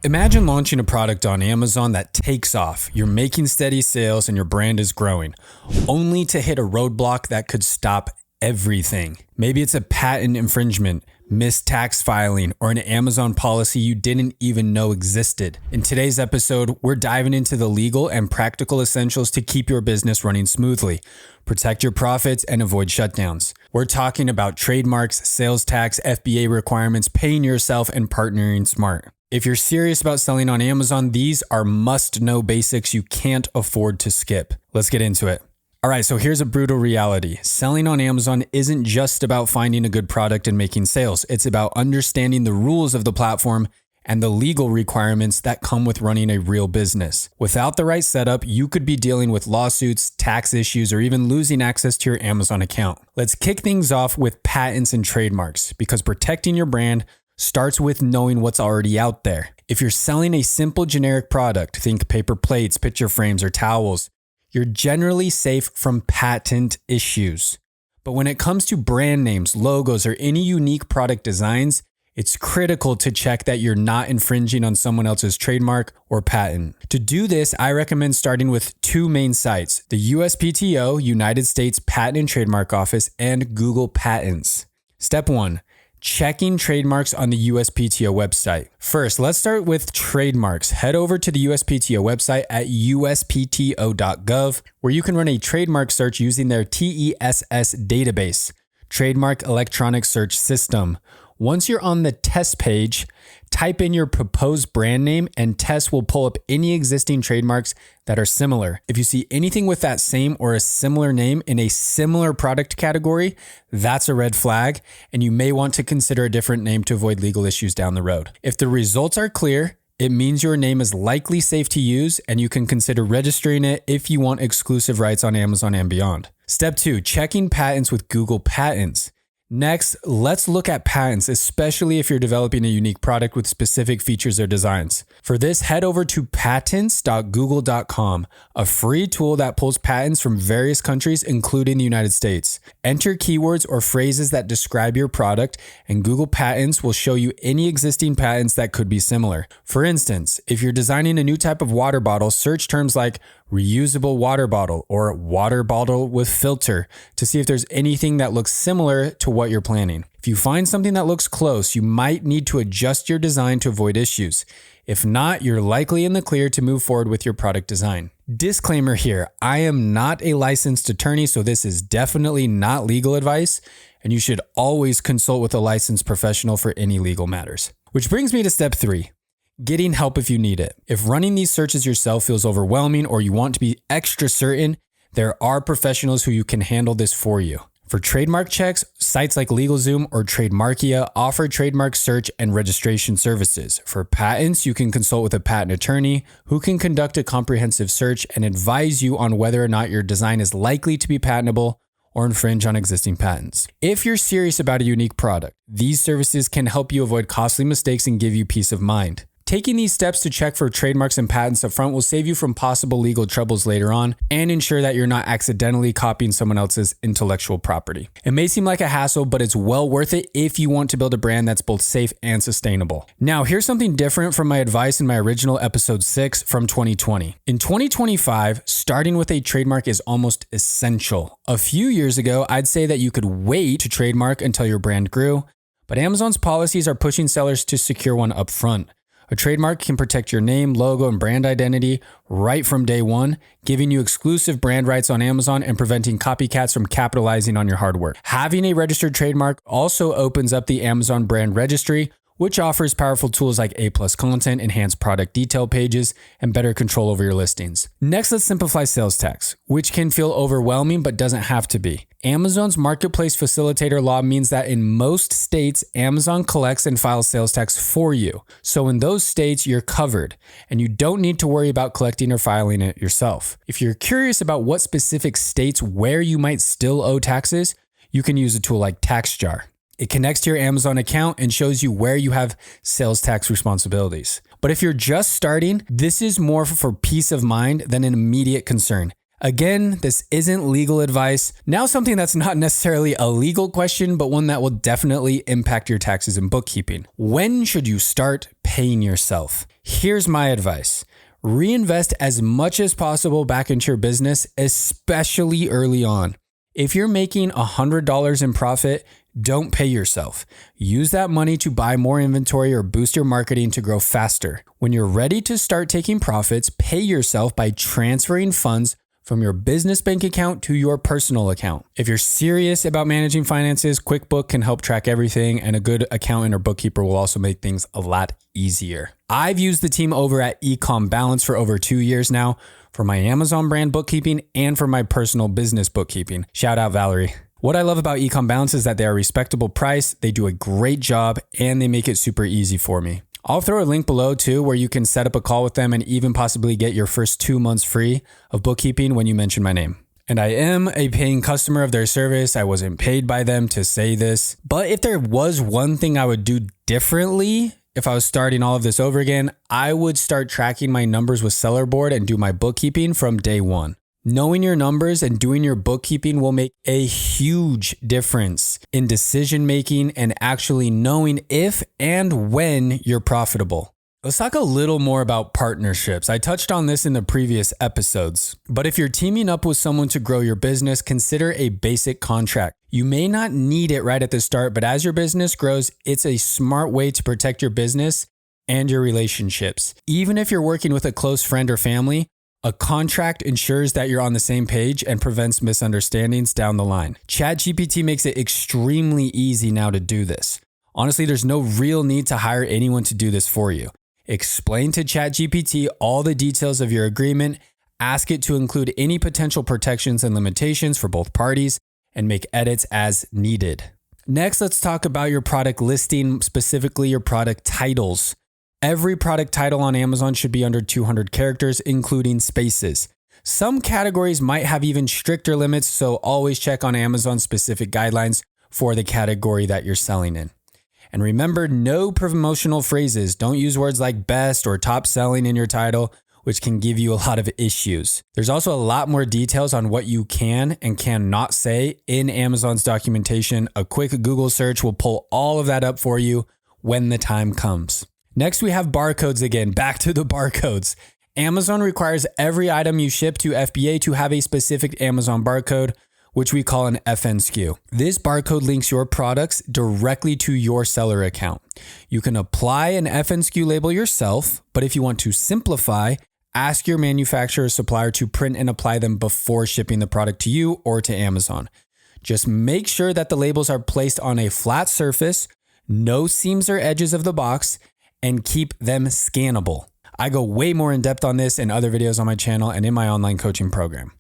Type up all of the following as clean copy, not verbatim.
Imagine launching a product on Amazon that takes off. You're making steady sales and your brand is growing, only to hit a roadblock that could stop everything. Maybe it's a patent infringement, missed tax filing, or an Amazon policy you didn't even know existed. In today's episode, we're diving into the legal and practical essentials to keep your business running smoothly, protect your profits, and avoid shutdowns. We're talking about trademarks, sales tax, FBA requirements, paying yourself, and partnering smart. If you're serious about selling on Amazon, these are must-know basics you can't afford to skip. Let's get into it. All right, so here's a brutal reality. Selling on Amazon isn't just about finding a good product and making sales. It's about understanding the rules of the platform and the legal requirements that come with running a real business. Without the right setup, you could be dealing with lawsuits, tax issues, or even losing access to your Amazon account. Let's kick things off with patents and trademarks, because protecting your brand starts with knowing what's already out there. If you're selling a simple generic product, think paper plates, picture frames, or towels, you're generally safe from patent issues. But when it comes to brand names, logos, or any unique product designs, it's critical to check that you're not infringing on someone else's trademark or patent. To do this, I recommend starting with two main sites: the USPTO, United States Patent and Trademark Office, and Google Patents. Step 1. Checking trademarks on the USPTO website. First, let's start with trademarks. Head over to the USPTO website at uspto.gov, where you can run a trademark search using their TESS database, Trademark Electronic Search System. Once you're on the test page, type in your proposed brand name and TESS will pull up any existing trademarks that are similar. If you see anything with that same or a similar name in a similar product category, that's a red flag, and you may want to consider a different name to avoid legal issues down the road. If the results are clear, it means your name is likely safe to use, and you can consider registering it if you want exclusive rights on Amazon and beyond. Step 2, checking patents with Google Patents. Next, let's look at patents, especially if you're developing a unique product with specific features or designs. For this, head over to patents.google.com, a free tool that pulls patents from various countries, including the United States. Enter keywords or phrases that describe your product, and Google Patents will show you any existing patents that could be similar. For instance, if you're designing a new type of water bottle, search terms like reusable water bottle or water bottle with filter to see if there's anything that looks similar to what you're planning. If you find something that looks close, you might need to adjust your design to avoid issues. If not, you're likely in the clear to move forward with your product design. Disclaimer here, I am not a licensed attorney, so this is definitely not legal advice, and you should always consult with a licensed professional for any legal matters. Which brings me to step 3. Getting help if you need it. If running these searches yourself feels overwhelming or you want to be extra certain, there are professionals who can handle this for you. For trademark checks, sites like LegalZoom or Trademarkia offer trademark search and registration services. For patents, you can consult with a patent attorney who can conduct a comprehensive search and advise you on whether or not your design is likely to be patentable or infringe on existing patents. If you're serious about a unique product, these services can help you avoid costly mistakes and give you peace of mind. Taking these steps to check for trademarks and patents up front will save you from possible legal troubles later on and ensure that you're not accidentally copying someone else's intellectual property. It may seem like a hassle, but it's well worth it if you want to build a brand that's both safe and sustainable. Now, here's something different from my advice in my original episode 6 from 2020. In 2025, starting with a trademark is almost essential. A few years ago, I'd say that you could wait to trademark until your brand grew, but Amazon's policies are pushing sellers to secure one up front. A trademark can protect your name, logo, and brand identity right from day one, giving you exclusive brand rights on Amazon and preventing copycats from capitalizing on your hard work. Having a registered trademark also opens up the Amazon brand registry, which offers powerful tools like A+ content, enhanced product detail pages, and better control over your listings. Next, let's simplify sales tax, which can feel overwhelming but doesn't have to be. Amazon's marketplace facilitator law means that in most states, Amazon collects and files sales tax for you. So in those states, you're covered, and you don't need to worry about collecting or filing it yourself. If you're curious about what specific states where you might still owe taxes, you can use a tool like TaxJar. It connects to your Amazon account and shows you where you have sales tax responsibilities. But if you're just starting, this is more for peace of mind than an immediate concern. Again, this isn't legal advice. Now something that's not necessarily a legal question, but one that will definitely impact your taxes and bookkeeping. When should you start paying yourself? Here's my advice. Reinvest as much as possible back into your business, especially early on. If you're making $100 in profit, don't pay yourself. Use that money to buy more inventory or boost your marketing to grow faster. When you're ready to start taking profits, pay yourself by transferring funds from your business bank account to your personal account. If you're serious about managing finances, QuickBooks can help track everything, and a good accountant or bookkeeper will also make things a lot easier. I've used the team over at Ecom Balance for over 2 years now for my Amazon brand bookkeeping and for my personal business bookkeeping. Shout out Valerie. What I love about Ecom Balance is that they are a respectable price, they do a great job, and they make it super easy for me. I'll throw a link below too where you can set up a call with them and even possibly get your first 2 months free of bookkeeping when you mention my name. And I am a paying customer of their service. I wasn't paid by them to say this. But if there was one thing I would do differently, if I was starting all of this over again, I would start tracking my numbers with Sellerboard and do my bookkeeping from day one. Knowing your numbers and doing your bookkeeping will make a huge difference in decision making and actually knowing if and when you're profitable. Let's talk a little more about partnerships. I touched on this in the previous episodes, but if you're teaming up with someone to grow your business, consider a basic contract. You may not need it right at the start, but as your business grows, it's a smart way to protect your business and your relationships. Even if you're working with a close friend or family, a contract ensures that you're on the same page and prevents misunderstandings down the line. ChatGPT makes it extremely easy now to do this. Honestly, there's no real need to hire anyone to do this for you. Explain to ChatGPT all the details of your agreement, ask it to include any potential protections and limitations for both parties, and make edits as needed. Next, let's talk about your product listing, specifically your product titles. Every product title on Amazon should be under 200 characters, including spaces. Some categories might have even stricter limits, so always check on Amazon specific guidelines for the category that you're selling in. And remember, no promotional phrases. Don't use words like best or top selling in your title, which can give you a lot of issues. There's also a lot more details on what you can and cannot say in Amazon's documentation. A quick Google search will pull all of that up for you when the time comes. Next, we have barcodes again. Back to the barcodes. Amazon requires every item you ship to FBA to have a specific Amazon barcode, which we call an FNSKU. This barcode links your products directly to your seller account. You can apply an FNSKU label yourself, but if you want to simplify, ask your manufacturer or supplier to print and apply them before shipping the product to you or to Amazon. Just make sure that the labels are placed on a flat surface, no seams or edges of the box, and keep them scannable. I go way more in depth on this in other videos on my channel and in my online coaching program.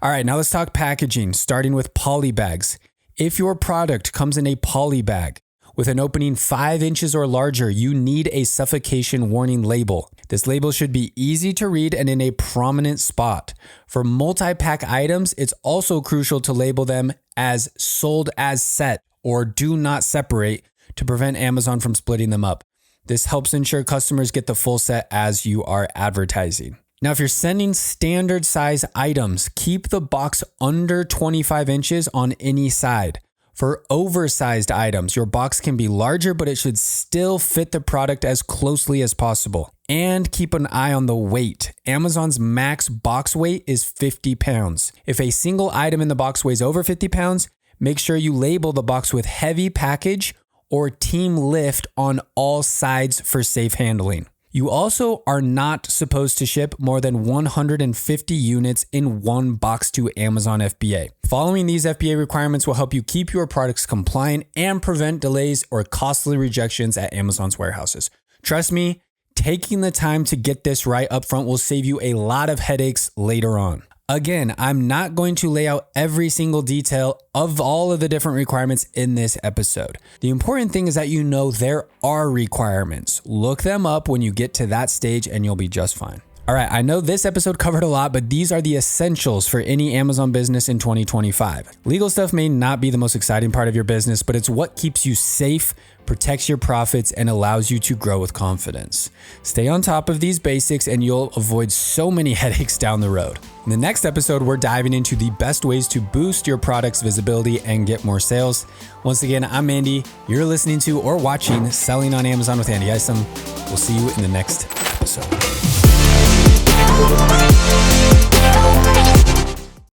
All right, now let's talk packaging, starting with poly bags. If your product comes in a poly bag with an opening 5 inches or larger, you need a suffocation warning label. This label should be easy to read and in a prominent spot. For multi-pack items, it's also crucial to label them as sold as set or do not separate to prevent Amazon from splitting them up. This helps ensure customers get the full set as you are advertising. Now, if you're sending standard size items, keep the box under 25 inches on any side. For oversized items, your box can be larger, but it should still fit the product as closely as possible. And keep an eye on the weight. Amazon's max box weight is 50 pounds. If a single item in the box weighs over 50 pounds, make sure you label the box with heavy package or team lift on all sides for safe handling. You also are not supposed to ship more than 150 units in one box to Amazon FBA. Following these FBA requirements will help you keep your products compliant and prevent delays or costly rejections at Amazon's warehouses. Trust me, taking the time to get this right up front will save you a lot of headaches later on. Again, I'm not going to lay out every single detail of all of the different requirements in this episode. The important thing is that you know there are requirements. Look them up when you get to that stage and you'll be just fine. All right, I know this episode covered a lot, but these are the essentials for any Amazon business in 2025. Legal stuff may not be the most exciting part of your business, but it's what keeps you safe, protects your profits, and allows you to grow with confidence. Stay on top of these basics and you'll avoid so many headaches down the road. In the next episode, we're diving into the best ways to boost your product's visibility and get more sales. Once again, I'm Andy. You're listening to or watching Selling on Amazon with Andy Isom. We'll see you in the next episode.